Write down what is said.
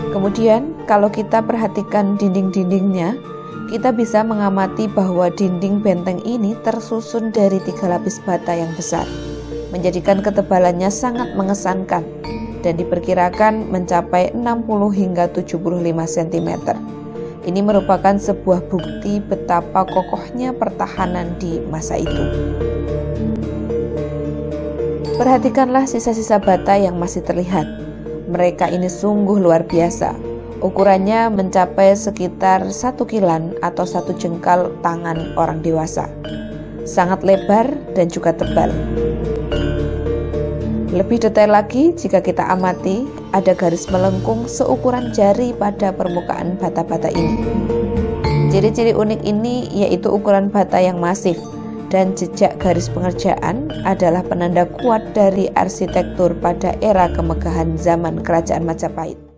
Kemudian kalau kita perhatikan dinding-dindingnya, kita bisa mengamati bahwa dinding benteng ini tersusun dari 3 lapis bata yang besar, menjadikan ketebalannya sangat mengesankan dan diperkirakan mencapai 60 hingga 75 cm. Ini merupakan sebuah bukti betapa kokohnya pertahanan di masa itu. Perhatikanlah sisa-sisa bata yang masih terlihat. Mereka ini sungguh luar biasa. Ukurannya mencapai sekitar 1 kilan atau 1 jengkal tangan orang dewasa. Sangat lebar dan juga tebal. Lebih detail lagi, jika kita amati, ada garis melengkung seukuran jari pada permukaan bata-bata ini. Ciri-ciri unik ini yaitu ukuran bata yang masif, dan jejak garis pengerjaan adalah penanda kuat dari arsitektur pada era kemegahan zaman Kerajaan Majapahit.